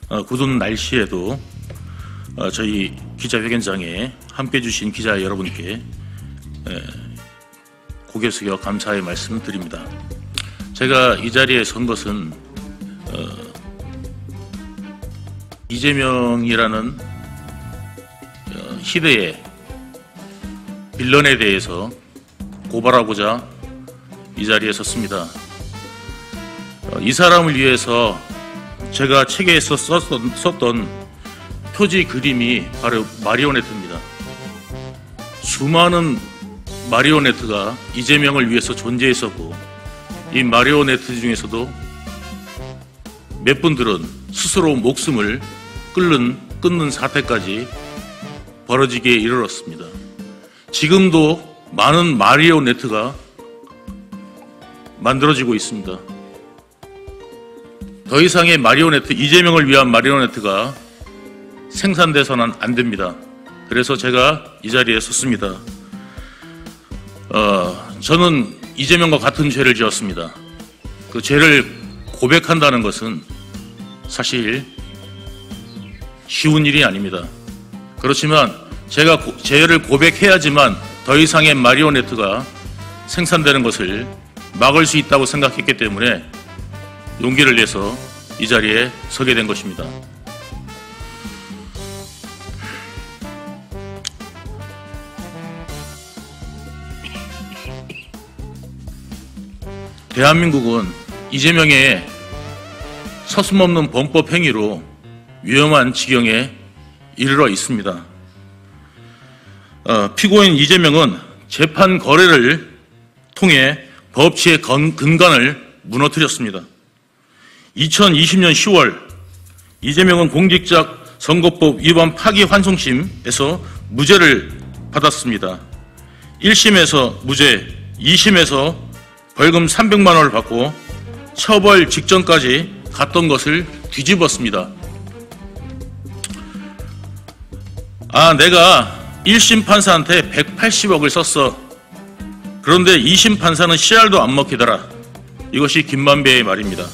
굳은 날씨에도 저희 기자회견장에 함께해 주신 기자 여러분께 고개 숙여 감사의 말씀드립니다. 제가 이 자리에 선 것은 이재명이라는 희대의 빌런에 대해서 고발하고자 이 자리에 섰습니다. 이 사람을 위해서 제가 책에서 썼던 표지 그림이 바로 마리오네트입니다. 수많은 마리오네트가 이재명을 위해서 존재했었고, 이 마리오네트 중에서도 몇 분들은 스스로 목숨을 끊는 사태까지 벌어지기에 이르렀습니다. 지금도 많은 마리오네트가 만들어지고 있습니다. 더 이상의 마리오네트, 이재명을 위한 마리오네트가 생산돼서는 안 됩니다. 그래서 제가 이 자리에 섰습니다. 저는 이재명과 같은 죄를 지었습니다. 그 죄를 고백한다는 것은 사실 쉬운 일이 아닙니다. 그렇지만 제가 죄를 고백해야지만 더 이상의 마리오네트가 생산되는 것을 막을 수 있다고 생각했기 때문에 용기를 내서 이 자리에 서게 된 것입니다. 대한민국은 이재명의 서슴없는 범법 행위로 위험한 지경에 이르러 있습니다. 피고인 이재명은 재판 거래를 통해 법치의 근간을 무너뜨렸습니다. 2020년 10월 이재명은 공직자선거법 위반 파기환송심에서 무죄를 받았습니다. 1심에서 무죄, 2심에서 벌금 300만 원을 받고 처벌 직전까지 갔던 것을 뒤집었습니다. 내가 1심 판사한테 180억을 썼어. 그런데 2심 판사는 씨알도 안 먹히더라. 이것이 김만배의 말입니다.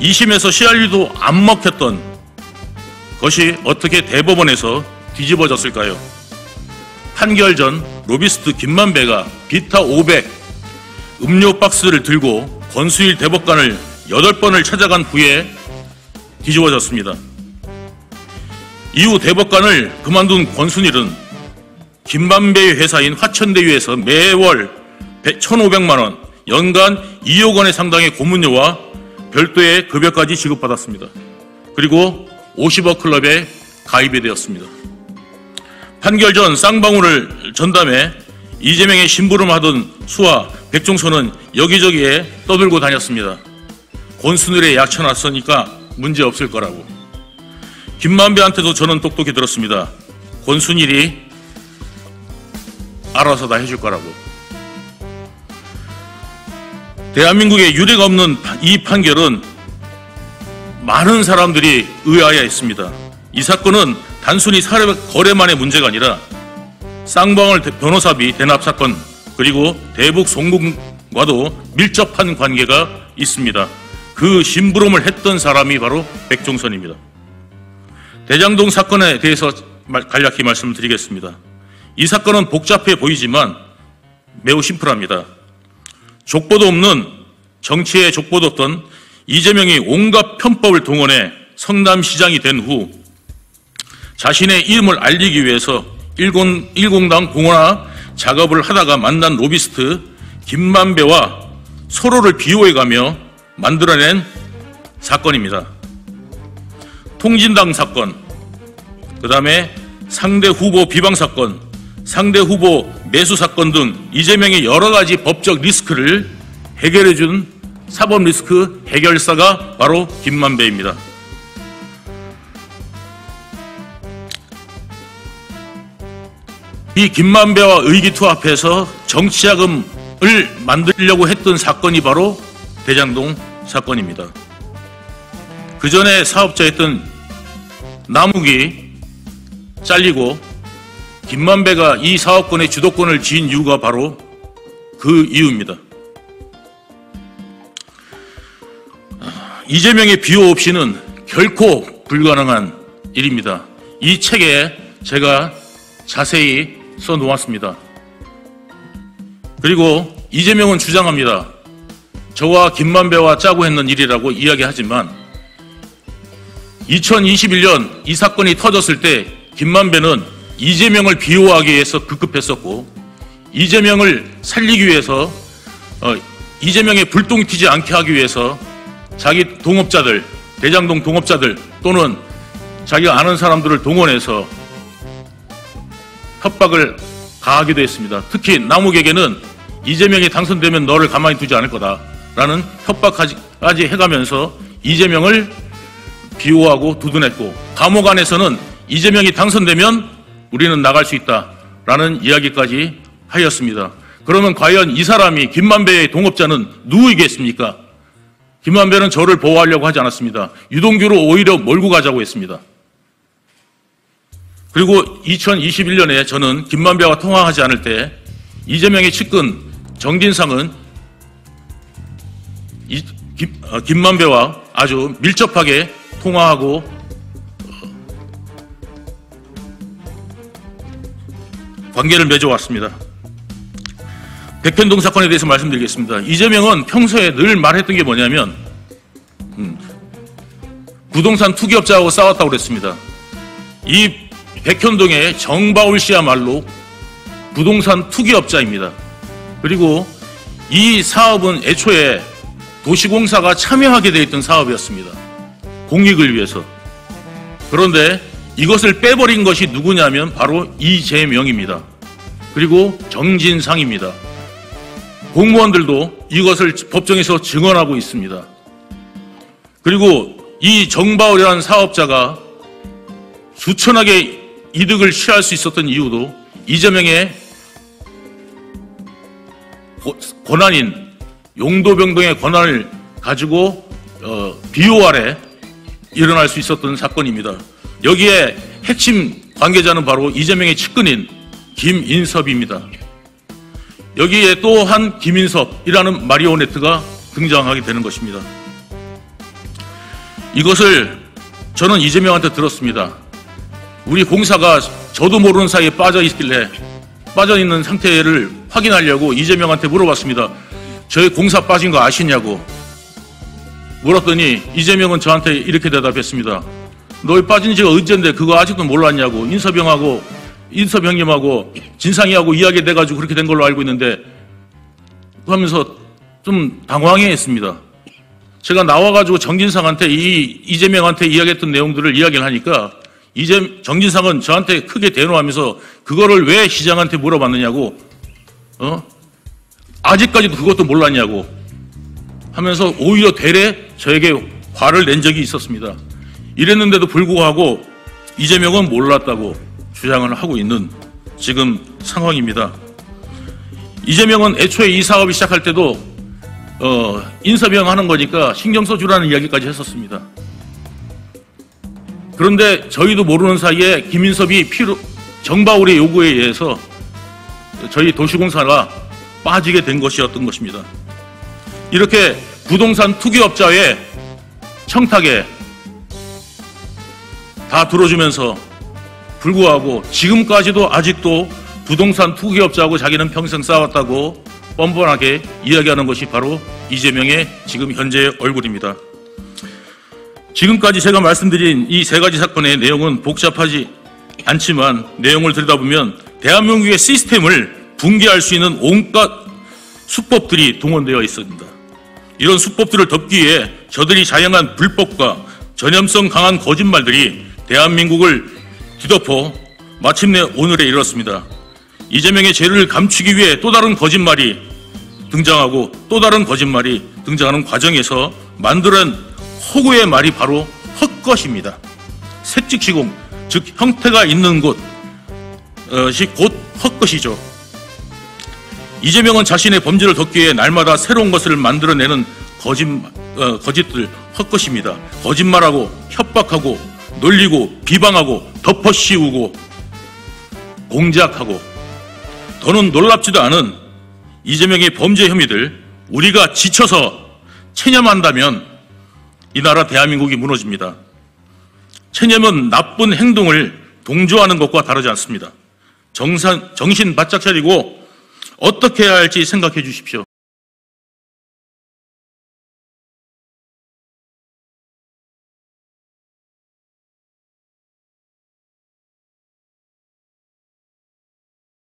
2심에서 씨알도 안 먹혔던 것이 어떻게 대법원에서 뒤집어졌을까요? 판결 전 로비스트 김만배가 비타 500 음료 박스를 들고 권수일 대법관을 8번을 찾아간 후에 뒤집어졌습니다. 이후 대법관을 그만둔 권순일은 김만배의 회사인 화천대유에서 매월 1,500만 원, 연간 2억 원의 상당의 고문료와 별도의 급여까지 지급받았습니다. 그리고 50억 클럽에 가입이 되었습니다. 판결 전 쌍방울을 전담해 이재명의 심부름하던 수와 백종선은 여기저기에 떠들고 다녔습니다. 권순일에 약쳐놨으니까 문제 없을 거라고. 김만배한테도 저는 똑똑히 들었습니다. 권순일이 알아서 다 해줄 거라고. 대한민국에 유례가 없는 이 판결은 많은 사람들이 의아해했습니다. 이 사건은 단순히 사례 거래만의 문제가 아니라 쌍방울 변호사비 대납 사건, 그리고 대북 송금과도 밀접한 관계가 있습니다. 그 심부름을 했던 사람이 바로 백종선입니다. 대장동 사건에 대해서 간략히 말씀을 드리겠습니다. 이 사건은 복잡해 보이지만 매우 심플합니다. 족보도 없는, 정치에 족보도 없던 이재명이 온갖 편법을 동원해 성남시장이 된 후 자신의 이름을 알리기 위해서 일공당 공헌화 작업을 하다가 만난 로비스트 김만배와 서로를 비호해가며 만들어낸 사건입니다. 통진당 사건, 그 다음에 상대 후보 비방 사건, 상대 후보 매수 사건 등 이재명의 여러 가지 법적 리스크를 해결해준 사법 리스크 해결사가 바로 김만배입니다. 이 김만배와 의기투합해서 정치자금을 만들려고 했던 사건이 바로 대장동 사건입니다. 그 전에 사업자였던 남욱이 잘리고 김만배가 이 사업권의 주도권을 쥔 이유가 바로 그 이유입니다. 이재명의 비호 없이는 결코 불가능한 일입니다. 이 책에 제가 자세히 써놓았습니다. 그리고 이재명은 주장합니다. 저와 김만배와 짜고 했는 일이라고 이야기하지만 2021년 이 사건이 터졌을 때 김만배는 이재명을 비호하기 위해서 급급했었고, 이재명을 살리기 위해서 이재명의 불똥이 튀지 않게 하기 위해서 자기 동업자들, 대장동 동업자들 또는 자기가 아는 사람들을 동원해서 협박을 가하기도 했습니다. 특히 남욱에게는 이재명이 당선되면 너를 가만히 두지 않을 거다라는 협박까지 해가면서 이재명을 비호하고 두둔했고, 감옥 안에서는 이재명이 당선되면 우리는 나갈 수 있다라는 이야기까지 하였습니다. 그러면 과연 이 사람이 김만배의 동업자는 누구이겠습니까? 김만배는 저를 보호하려고 하지 않았습니다. 유동규로 오히려 몰고 가자고 했습니다. 그리고 2021년에 저는 김만배와 통화하지 않을 때 이재명의 측근 정진상은 김만배와 아주 밀접하게 통화하고 관계를 맺어왔습니다. 백현동 사건에 대해서 말씀드리겠습니다. 이재명은 평소에 늘 말했던 게 뭐냐면 부동산 투기업자하고 싸웠다고 그랬습니다. 이 백현동의 정바울 씨야말로 부동산 투기업자입니다. 그리고 이 사업은 애초에 도시공사가 참여하게 되어 있던 사업이었습니다. 공익을 위해서. 그런데 이것을 빼버린 것이 누구냐면 바로 이재명입니다. 그리고 정진상입니다. 공무원들도 이것을 법정에서 증언하고 있습니다. 그리고 이 정바울이라는 사업자가 수천억의 이득을 취할 수 있었던 이유도 이재명의 권한인 용도병동의 권한을 가지고 비호 아래 일어날 수 있었던 사건입니다. 여기에 핵심 관계자는 바로 이재명의 측근인 김인섭입니다. 여기에 또 한 김인섭이라는 마리오네트가 등장하게 되는 것입니다. 이것을 저는 이재명한테 들었습니다. 우리 공사가 저도 모르는 사이에 빠져있는 상태를 확인하려고 이재명한테 물어봤습니다. 저희 공사 빠진 거 아시냐고 물었더니 이재명은 저한테 이렇게 대답했습니다. 너희 빠진 지가 언젠데 그거 아직도 몰랐냐고. 인섭 형님하고 진상이하고 이야기돼가지고 그렇게 된 걸로 알고 있는데 하면서 좀 당황해 했습니다. 제가 나와가지고 정진상한테 이재명한테 이야기했던 내용들을 이야기를 하니까 정진상은 저한테 크게 대노하면서 그거를 왜 시장한테 물어봤느냐고, 아직까지도 그것도 몰랐냐고 하면서 오히려 되레 저에게 화를 낸 적이 있었습니다. 이랬는데도 불구하고 이재명은 몰랐다고 주장을 하고 있는 지금 상황입니다. 이재명은 애초에 이 사업이 시작할 때도 인섭형 하는 거니까 신경 써주라는 이야기까지 했었습니다. 그런데 저희도 모르는 사이에 김인섭이 정바울의 요구에 의해서 저희 도시공사가 빠지게 된 것이었던 것입니다. 이렇게 부동산 투기업자의 청탁에 다 들어주면서 불구하고 지금까지도 아직도 부동산 투기업자하고 자기는 평생 싸웠다고 뻔뻔하게 이야기하는 것이 바로 이재명의 지금 현재의 얼굴입니다. 지금까지 제가 말씀드린 이 세 가지 사건의 내용은 복잡하지 않지만 내용을 들여다보면 대한민국의 시스템을 붕괴할 수 있는 온갖 수법들이 동원되어 있습니다. 이런 수법들을 덮기 위해 저들이 자행한 불법과 전염성 강한 거짓말들이 대한민국을 뒤덮어 마침내 오늘에 이르렀습니다. 이재명의 죄를 감추기 위해 또 다른 거짓말이 등장하고 또 다른 거짓말이 등장하는 과정에서 만들어낸 허구의 말이 바로 헛것입니다. 색즉시공, 즉 형태가 있는 곳이 곧 헛것이죠. 이재명은 자신의 범죄를 덮기 위해 날마다 새로운 것을 만들어내는 거짓들, 헛것입니다. 거짓말하고 협박하고 놀리고 비방하고 덮어씌우고 공작하고 더는 놀랍지도 않은 이재명의 범죄 혐의들 우리가 지쳐서 체념한다면 이 나라 대한민국이 무너집니다. 체념은 나쁜 행동을 동조하는 것과 다르지 않습니다. 정신 바짝 차리고 어떻게 해야 할지 생각해 주십시오.